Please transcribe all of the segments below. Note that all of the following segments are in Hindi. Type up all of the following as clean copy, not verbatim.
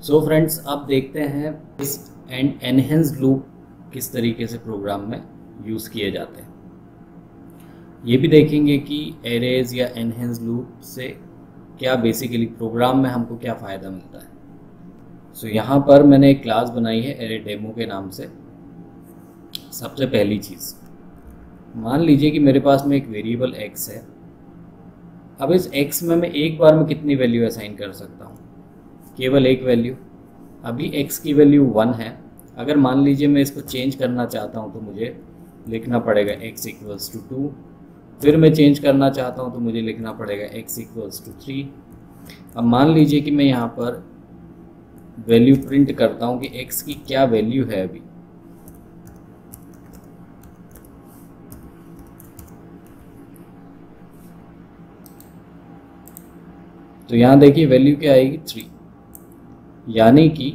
सो फ्रेंड्स, अब देखते हैं इस एंड एनहेंस्ड लूप किस तरीके से प्रोग्राम में यूज़ किए जाते हैं। ये भी देखेंगे कि एरेज या एनहेंस्ड लूप से क्या बेसिकली प्रोग्राम में हमको क्या फ़ायदा मिलता है। सो यहाँ पर मैंने एक क्लास बनाई है एरे डेमो के नाम से। सबसे पहली चीज़, मान लीजिए कि मेरे पास में एक वेरिएबल x है। अब इस x में मैं एक बार में कितनी वैल्यू असाइन कर सकता हूँ? केवल एक वैल्यू। अभी x की वैल्यू 1 है। अगर मान लीजिए मैं इसको चेंज करना चाहता हूँ तो मुझे लिखना पड़ेगा x इक्वल्स टू 2। फिर मैं चेंज करना चाहता हूँ तो मुझे लिखना पड़ेगा x इक्वल्स टू 3। अब मान लीजिए कि मैं यहाँ पर वैल्यू प्रिंट करता हूँ कि x की क्या वैल्यू है अभी। तो यहाँ देखिए वैल्यू क्या आएगी 3, यानी कि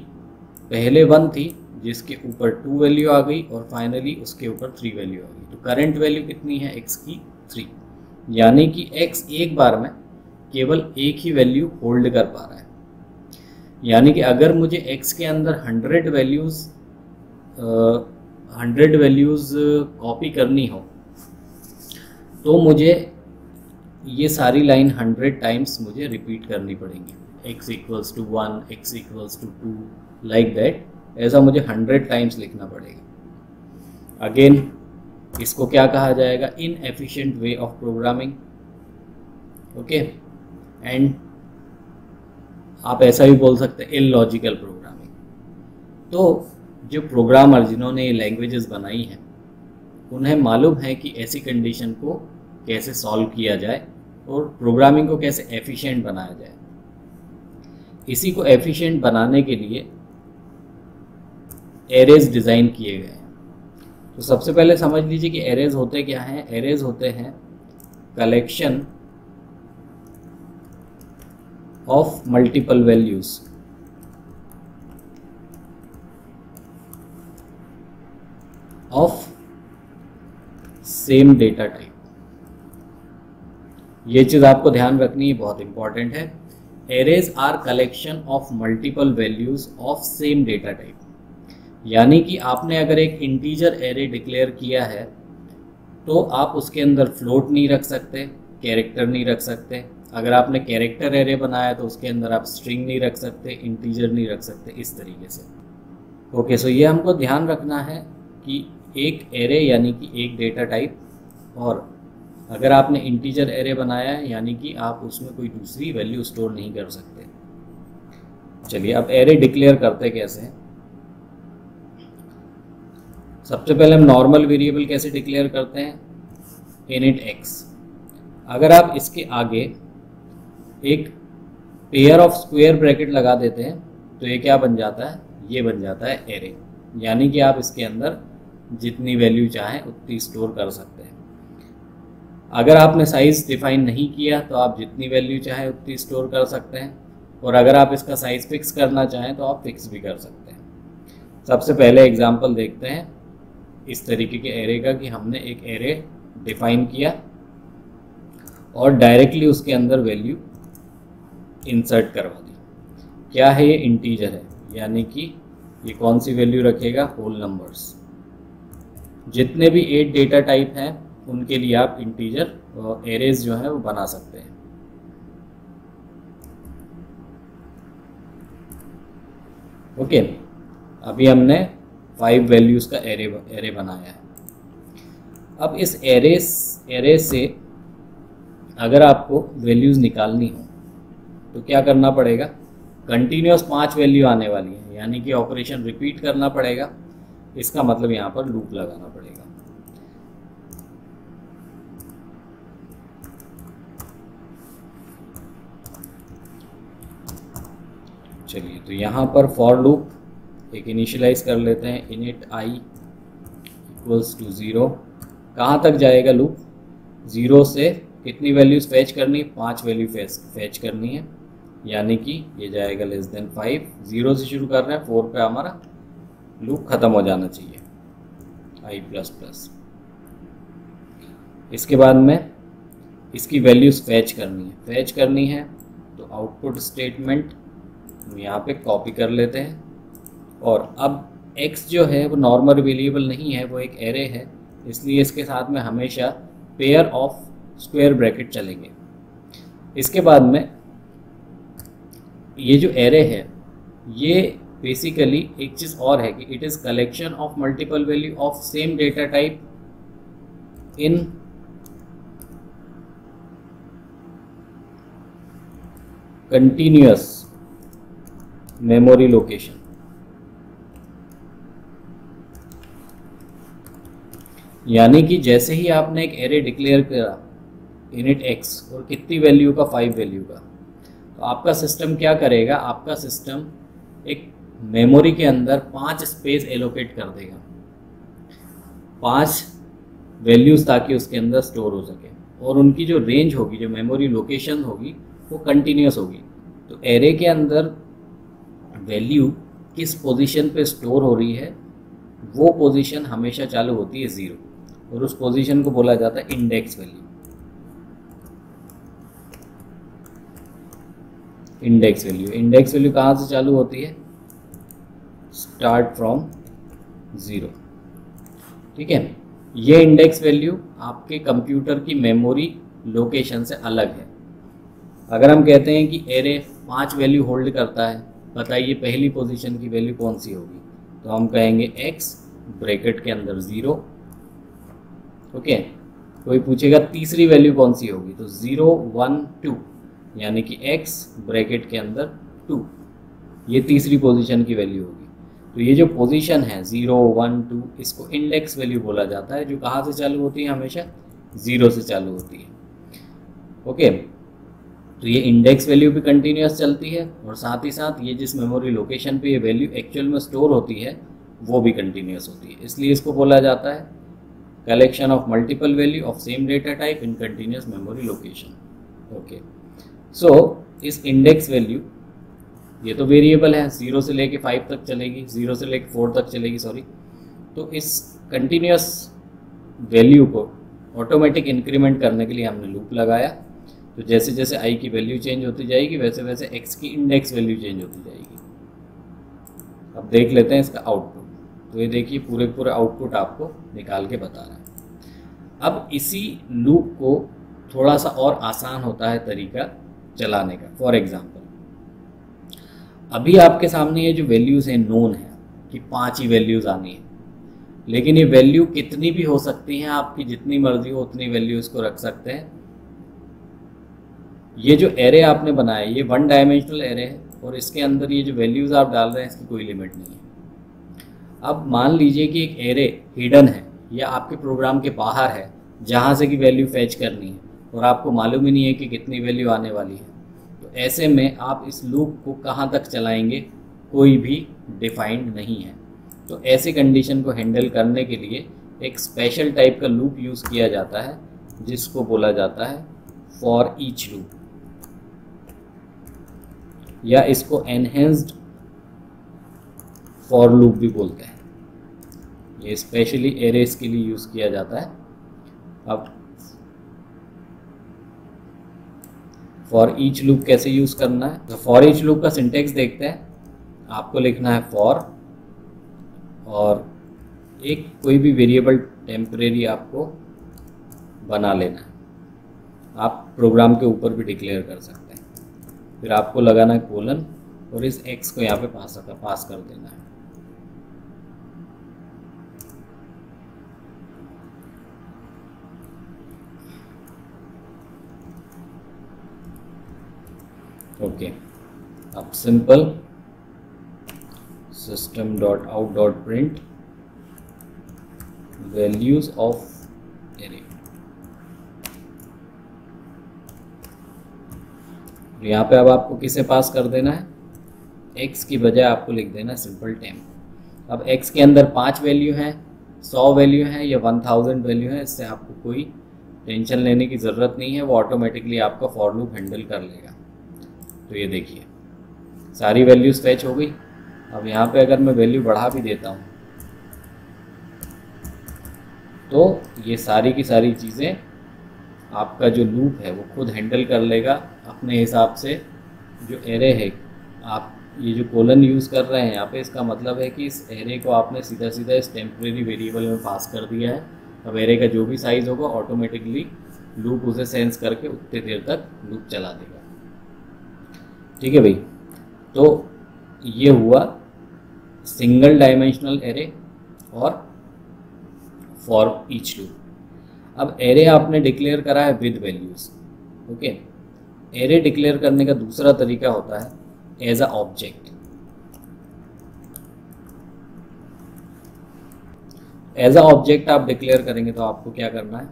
पहले 1 थी जिसके ऊपर 2 वैल्यू आ गई और फाइनली उसके ऊपर 3 वैल्यू आ गई। तो करंट वैल्यू कितनी है x की? 3, यानी कि x एक बार में केवल एक ही वैल्यू होल्ड कर पा रहा है। यानी कि अगर मुझे x के अंदर 100 वैल्यूज़ कॉपी करनी हो तो मुझे ये सारी लाइन 100 टाइम्स मुझे रिपीट करनी पड़ेंगी। x equals to 1, x equals to 2, like that. ऐसा मुझे 100 टाइम्स लिखना पड़ेगा। अगेन इसको क्या कहा जाएगा? Inefficient way of programming. Okay, and आप ऐसा भी बोल सकते हैं इलॉजिकल प्रोग्रामिंग। तो जो प्रोग्रामर जिन्होंने ये लैंग्वेजेस बनाई हैं उन्हें मालूम है कि ऐसी कंडीशन को कैसे सॉल्व किया जाए और प्रोग्रामिंग को कैसे एफिशिएंट बनाया जाए। इसी को एफिशिएंट बनाने के लिए एरेज डिज़ाइन किए गए हैं। तो सबसे पहले समझ लीजिए कि एरेज होते क्या हैं। एरेज होते हैं collection of multiple values of same data type. ये चीज़ आपको ध्यान रखनी है, बहुत इंपॉर्टेंट है। Arrays are collection of multiple values of same data type. यानी कि आपने अगर एक इंटीजर एरे डिक्लेयर किया है तो आप उसके अंदर फ्लोट नहीं रख सकते, कैरेक्टर नहीं रख सकते। अगर आपने कैरेक्टर एरे बनाया तो उसके अंदर आप स्ट्रिंग नहीं रख सकते, इंटीजर नहीं रख सकते, इस तरीके से। ओके, सो ये हमको ध्यान रखना है कि एक एरे यानी कि एक डेटा टाइप, और अगर आपने इंटीजर एरे बनाया है यानी कि आप उसमें कोई दूसरी वैल्यू स्टोर नहीं कर सकते। चलिए अब एरे डिक्लेयर करते कैसे हैं। सबसे पहले हम नॉर्मल वेरिएबल कैसे डिक्लेयर करते हैं? Init x। अगर आप इसके आगे एक पेयर ऑफ स्क्वायर ब्रैकेट लगा देते हैं तो ये क्या बन जाता है? ये बन जाता है एरे। यानी कि आप इसके अंदर जितनी वैल्यू चाहें उतनी स्टोर कर सकते हैं। अगर आपने साइज़ डिफाइन नहीं किया तो आप जितनी वैल्यू चाहें उतनी स्टोर कर सकते हैं, और अगर आप इसका साइज़ फिक्स करना चाहें तो आप फिक्स भी कर सकते हैं। सबसे पहले एग्जांपल देखते हैं इस तरीके के एरे का कि हमने एक एरे डिफाइन किया और डायरेक्टली उसके अंदर वैल्यू इंसर्ट करवा दी। क्या है ये? इंटीजर है, यानी कि ये कौन सी वैल्यू रखेगा? Whole numbers. जितने भी 8 डेटा टाइप हैं उनके लिए आप इंटीजर एरेज जो है वो बना सकते हैं। ओके, अभी हमने 5 वैल्यूज़ का एरे बनाया है। अब इस एरे से अगर आपको वैल्यूज़ निकालनी हो तो क्या करना पड़ेगा? कंटिन्यूस 5 वैल्यू आने वाली है, यानी कि ऑपरेशन रिपीट करना पड़ेगा। इसका मतलब यहाँ पर लूप लगाना पड़ेगा। चलिए, तो यहाँ पर फॉर लूप एक इनिशियलाइज कर लेते हैं। Init i equals to 0। कहाँ तक जाएगा लूप? 0 से कितनी वैल्यूज फैच करनी? 5 वैल्यू फैच करनी है, यानी कि ये जाएगा लेस देन 5। 0 से शुरू कर रहे हैं, 4 पे हमारा लूप ख़त्म हो जाना चाहिए, i++। इसके बाद में इसकी वैल्यूज फैच करनी है तो आउटपुट स्टेटमेंट हम यहाँ पे कॉपी कर लेते हैं। और अब x जो है वो नॉर्मल वेरिएबल नहीं है, वो एक एरे है, इसलिए इसके साथ में हमेशा पेयर ऑफ स्क्वायर ब्रैकेट चलेंगे। इसके बाद में ये जो एरे है ये बेसिकली एक चीज़ और है कि it is collection of multiple value of same data type in continuous memory location. यानी कि जैसे ही आपने एक एरे डिक्लेयर करा इनिट x और कितनी वैल्यू का, 5 वैल्यू का, तो आपका सिस्टम क्या करेगा, आपका सिस्टम एक मेमोरी के अंदर 5 स्पेस एलोकेट कर देगा, 5 वैल्यूज़, ताकि उसके अंदर स्टोर हो सके। और उनकी जो रेंज होगी, जो मेमोरी लोकेशन होगी, वो कंटिन्यूस होगी। तो एरे के अंदर वैल्यू किस पोजीशन पे स्टोर हो रही है, वो पोजीशन हमेशा चालू होती है 0, और उस पोजीशन को बोला जाता है इंडेक्स वैल्यू। इंडेक्स वैल्यू कहाँ से चालू होती है, स्टार्ट फ्रॉम 0। ठीक है, ये इंडेक्स वैल्यू आपके कंप्यूटर की मेमोरी लोकेशन से अलग है। अगर हम कहते हैं कि एरे 5 वैल्यू होल्ड करता है, बताइए पहली पोजीशन की वैल्यू कौन सी होगी, तो हम कहेंगे x ब्रैकेट के अंदर 0। ओके, कोई पूछेगा तीसरी वैल्यू कौन सी होगी, तो 0 1 2, यानी कि x ब्रैकेट के अंदर 2, ये तीसरी पोजीशन की वैल्यू होगी। तो ये जो पोजीशन है 0 1 2, इसको इंडेक्स वैल्यू बोला जाता है, जो कहाँ से चालू होती है, हमेशा 0 से चालू होती है। ओके, तो ये इंडेक्स वैल्यू भी कंटिन्यूस चलती है, और साथ ही साथ ये जिस मेमोरी लोकेशन पे ये वैल्यू एक्चुअल में स्टोर होती है वो भी कंटिन्यूस होती है। इसलिए इसको बोला जाता है collection of multiple value of same data type in continuous memory location. Okay, so इस इंडेक्स वैल्यू, ये तो वेरिएबल है, 0 से लेके 5 तक चलेगी, 0 से लेके 4 तक चलेगी, सॉरी। तो इस कंटिन्यूस वैल्यू को ऑटोमेटिक इंक्रीमेंट करने के लिए हमने लूप लगाया। तो जैसे जैसे i की वैल्यू चेंज होती जाएगी, वैसे वैसे x की इंडेक्स वैल्यू चेंज होती जाएगी। अब देख लेते हैं इसका आउटपुट। तो ये देखिए पूरे आउटपुट आपको निकाल के बता रहा है। अब इसी लूप को थोड़ा सा और आसान होता है तरीका चलाने का। फॉर एग्जांपल, अभी आपके सामने ये जो वैल्यूज़ हैं नोन है कि 5 ही वैल्यूज़ आनी है, लेकिन ये वैल्यू कितनी भी हो सकती हैं, आपकी जितनी मर्जी हो उतनी वैल्यू इसको रख सकते हैं। ये जो एरे आपने बनाया ये 1 डायमेंशनल एरे है, और इसके अंदर ये जो वैल्यूज़ आप डाल रहे हैं इसकी कोई लिमिट नहीं है। अब मान लीजिए कि एक एरे हिडन है या आपके प्रोग्राम के बाहर है, जहाँ से कि वैल्यू फैच करनी है, और आपको मालूम ही नहीं है कि कितनी वैल्यू आने वाली है। तो ऐसे में आप इस लूप को कहाँ तक चलाएंगे, कोई भी डिफाइंड नहीं है। तो ऐसी कंडीशन को हैंडल करने के लिए एक स्पेशल टाइप का लूप यूज़ किया जाता है, जिसको बोला जाता है फॉर ईच लूप, या इसको एनहेंस्ड फॉर लूप भी बोलते हैं। ये स्पेशली एरेस के लिए यूज़ किया जाता है। अब फॉर ईच लूप कैसे यूज़ करना है, तो फॉर ईच लूप का सिंटेक्स देखते हैं। आपको लिखना है फॉर, और एक कोई भी वेरिएबल टेम्परेरी आपको बना लेना है। आप प्रोग्राम के ऊपर भी डिक्लेयर कर सकते हैं। फिर आपको लगाना है कोलन, और इस x को यहाँ पे पास कर देना है। ओके, अब simple system.out.print values of array. यहाँ पे अब आपको किसे पास कर देना है, x की बजाय आपको लिख देना सिंपल टेम्प। अब x के अंदर 5 वैल्यू हैं, 100 वैल्यू हैं या 1000 वैल्यू हैं, इससे आपको कोई टेंशन लेने की ज़रूरत नहीं है, वो ऑटोमेटिकली आपका फॉर लूप हैंडल कर लेगा। तो ये देखिए सारी वैल्यूज फैच हो गई। अब यहाँ पे अगर मैं वैल्यू बढ़ा भी देता हूँ तो ये सारी की सारी चीज़ें आपका जो लूप है वो खुद हैंडल कर लेगा अपने हिसाब से। जो एरे है आप ये जो कोलन यूज़ कर रहे हैं यहाँ पे, इसका मतलब है कि इस एरे को आपने सीधा सीधा इस टेम्प्रेरी वेरिएबल में पास कर दिया है। अब एरे का जो भी साइज़ होगा ऑटोमेटिकली लूप उसे सेंस करके उतने देर तक लूप चला देगा। ठीक है भाई, तो ये हुआ सिंगल डायमेंशनल एरे और फॉर ईच लूप। अब एरे आपने डिक्लेयर करा है with values. Okay, array declare करने का दूसरा तरीका होता है as a object. As a object आप डिक्लेयर करेंगे तो आपको क्या करना है,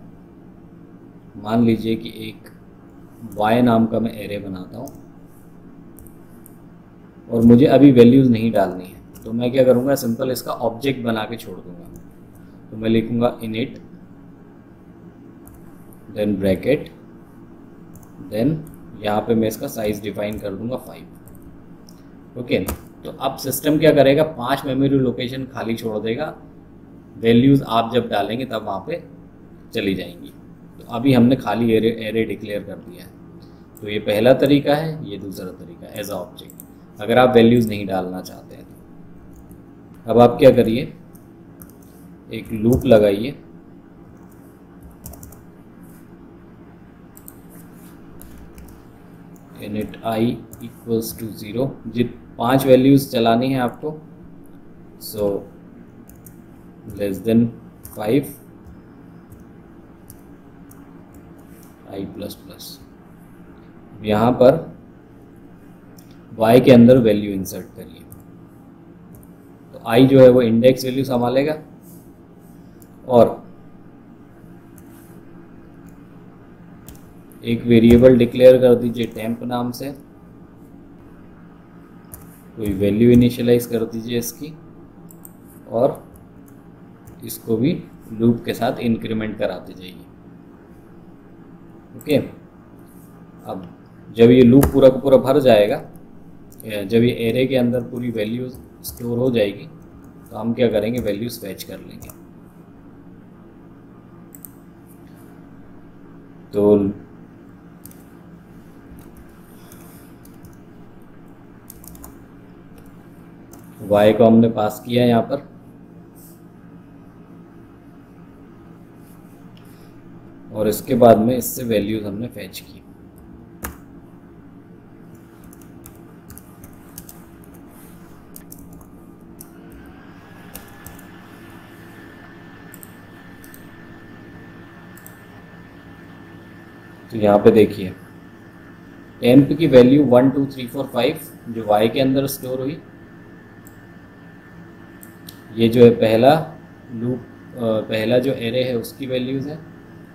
मान लीजिए कि एक y नाम का मैं एरे बनाता हूँ और मुझे अभी वैल्यूज़ नहीं डालनी है, तो मैं क्या करूँगा, सिंपल इसका ऑब्जेक्ट बना के छोड़ दूँगा। तो मैं लिखूँगा इनिट, देन ब्रैकेट, देन यहाँ पे मैं इसका साइज़ डिफाइन कर दूँगा 5। ओके, तो अब सिस्टम क्या करेगा, 5 मेमोरी लोकेशन खाली छोड़ देगा, वैल्यूज़ आप जब डालेंगे तब वहाँ पे चली जाएंगी। तो अभी हमने खाली एरे डिक्लेयर कर दिया है। तो ये पहला तरीका है, ये दूसरा तरीका है एज अ ऑब्जेक्ट, अगर आप वैल्यूज़ नहीं डालना चाहते हैं तो। अब आप क्या करिए, एक लूप लगाइए, init I इक्वल्स टू 0, जित 5 वैल्यूज़ चलानी है आपको, so less than 5 I plus plus. यहाँ पर y के अंदर वैल्यू इंसर्ट करिए। तो I जो है वो इंडेक्स वैल्यू संभालेगा और एक वेरिएबल डिक्लेयर कर दीजिए टेम्प नाम से, कोई वैल्यू इनिशियलाइज कर दीजिए इसकी, और इसको भी लूप के साथ इंक्रीमेंट कराते जाइए। ओके, अब जब ये लूप पूरा का पूरा भर जाएगा, जब ये एरे के अंदर पूरी वैल्यू स्टोर हो जाएगी, तो हम क्या करेंगे, वैल्यूज फेच कर लेंगे। तो y को हमने पास किया यहाँ पर, और इसके बाद में इससे वैल्यूज हमने फेच की। तो यहाँ पे देखिए टेम्प की वैल्यू 1 2 3 4 5 जो y के अंदर स्टोर हुई, ये जो है पहला लूप, पहला जो एरे है उसकी वैल्यूज़ है,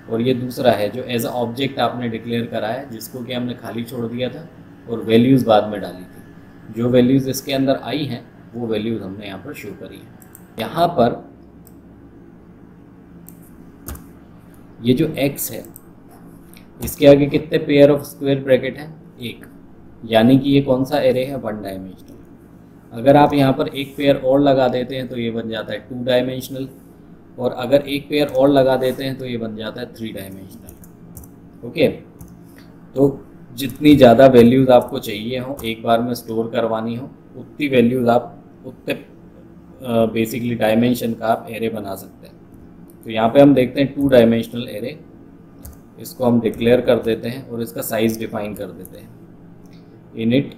और ये दूसरा है जो एज अ ऑब्जेक्ट आपने डिक्लेयर करा है, जिसको कि हमने खाली छोड़ दिया था और वैल्यूज़ बाद में डाली थी। जो वैल्यूज़ इसके अंदर आई हैं वो वैल्यूज़ हमने यहाँ पर शो करी है। यहाँ पर ये जो x है, इसके आगे कितने पेयर ऑफ स्क्वायर ब्रैकेट हैं, 1, यानी कि ये कौन सा एरे है, 1 डायमेंशनल। अगर आप यहाँ पर एक पेयर और लगा देते हैं तो ये बन जाता है 2 डायमेंशनल, और अगर एक पेयर और लगा देते हैं तो ये बन जाता है 3 डायमेंशनल। ओके, तो जितनी ज़्यादा वैल्यूज़ आपको चाहिए हो एक बार में स्टोर करवानी हो, उतनी वैल्यूज़ आप उतने बेसिकली डायमेंशन का आप एरे बना सकते हैं। तो यहाँ पे हम देखते हैं 2 डायमेंशनल एरे, इसको हम डिक्लेयर कर देते हैं और इसका साइज़ डिफाइन कर देते हैं, इनिट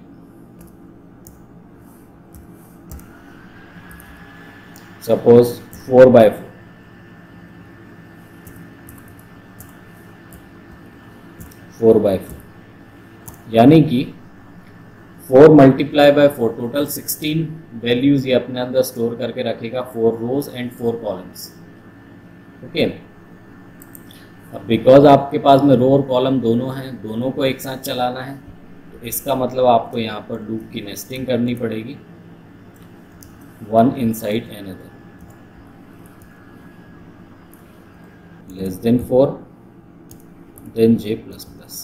सपोज 4 by 4, यानी कि 4 मल्टीप्लाई बाय 4, टोटल 16 वैल्यूज़ ये अपने अंदर स्टोर करके रखेगा, 4 रोज एंड 4 कॉलम्स। ओके, अब बिकॉज आपके पास में रो और कॉलम दोनों हैं, दोनों को एक साथ चलाना है, तो इसका मतलब आपको यहाँ पर लूप की नेस्टिंग करनी पड़ेगी, 1 inside another, less than 4, then j plus plus.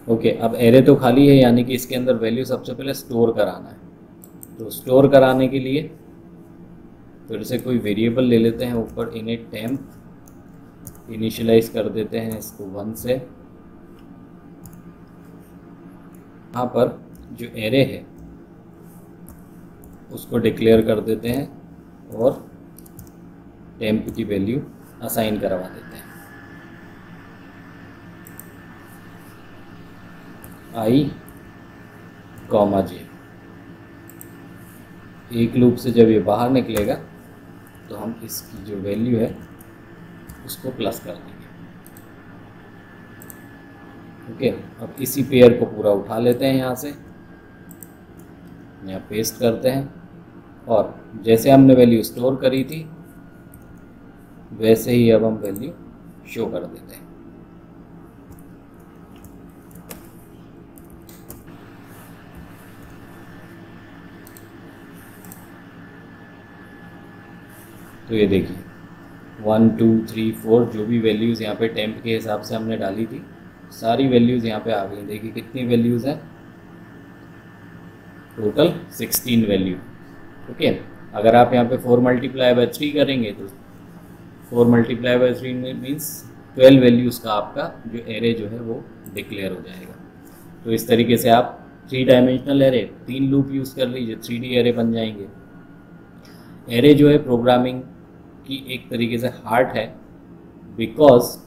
Okay, अब एरे तो खाली है, यानी कि इसके अंदर वैल्यू सबसे पहले स्टोर कराना है। तो स्टोर कराने के लिए फिर से कोई वेरिएबल ले लेते हैं ऊपर, इनिट टेम्प, इनिशियलाइज कर देते हैं इसको 1 से, यहाँ पर जो एरे है उसको डिक्लेयर कर देते हैं और टेम्प की वैल्यू असाइन करवा देते हैं। i, j। एक लूप से जब ये बाहर निकलेगा तो हम इसकी जो वैल्यू है उसको प्लस कर देंगे। ओके, अब इसी पेयर को पूरा उठा लेते हैं, यहाँ से यहाँ पेस्ट करते हैं और जैसे हमने वैल्यू स्टोर करी थी वैसे ही अब हम वैल्यू शो कर देते हैं। तो ये देखिए 1 2 3 4 जो भी वैल्यूज़ यहाँ पे टेम्प के हिसाब से हमने डाली थी सारी वैल्यूज़ यहाँ पे आ गई। देखिए कितनी वैल्यूज़ हैं, टोटल 16 वैल्यू। ओके, अगर आप यहाँ पे 4 मल्टीप्लाई बाय 3 करेंगे तो 4 मल्टीप्लाई बाय 3 मीन्स 12 वैल्यूज़ का आपका जो एरे जो है वो डिक्लेयर हो जाएगा। तो इस तरीके से आप 3 डायमेंशनल एरे 3 लूप यूज़ कर लीजिए, 3D एरे बन जाएंगे। एरे जो है प्रोग्रामिंग की एक तरीके से हार्ट है, बिकॉज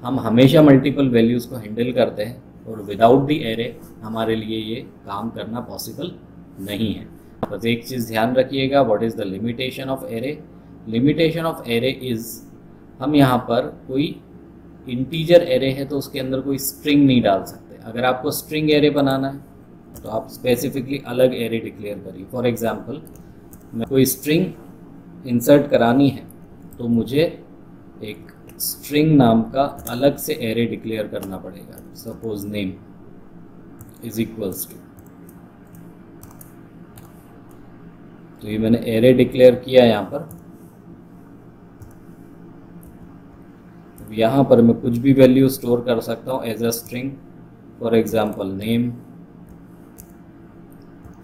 हम हमेशा मल्टीपल वैल्यूज़ को हैंडल करते हैं और विदाउट दी एरे हमारे लिए ये काम करना पॉसिबल नहीं है। बस एक चीज़ ध्यान रखिएगा, what is the limitation of array. Limitation of array is, हम यहाँ पर कोई इंटीजर एरे है तो उसके अंदर कोई स्ट्रिंग नहीं डाल सकते। अगर आपको स्ट्रिंग एरे बनाना है तो आप स्पेसिफिकली अलग एरे डिक्लेयर करिए। फॉर एग्जांपल मैं कोई स्ट्रिंग इंसर्ट करानी है तो मुझे एक स्ट्रिंग नाम का अलग से एरे डिक्लेयर करना पड़ेगा। Suppose name is equals to, तो ये मैंने एरे डिक्लेयर किया यहाँ पर। यहाँ पर मैं कुछ भी वैल्यू स्टोर कर सकता हूँ as a string. For example name,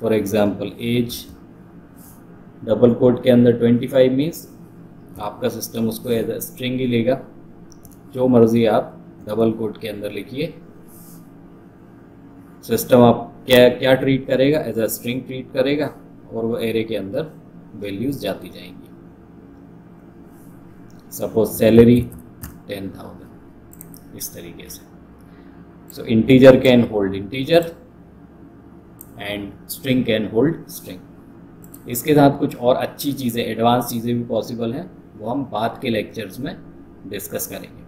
for example age, double quote के अंदर 25 मीन्स आपका सिस्टम उसको एज अ स्ट्रिंग ही लेगा। जो मर्जी आप डबल कोट के अंदर लिखिए, सिस्टम आप क्या ट्रीट करेगा, एज अ स्ट्रिंग ट्रीट करेगा और वो एरे के अंदर वैल्यूज जाती जाएंगी। सपोज सैलरी 10,000, इस तरीके से। So integer can hold integer and string can hold string. इसके साथ कुछ और अच्छी चीज़ें, एडवांस चीज़ें भी पॉसिबल हैं, वो हम बाद के लेक्चर्स में डिस्कस करेंगे।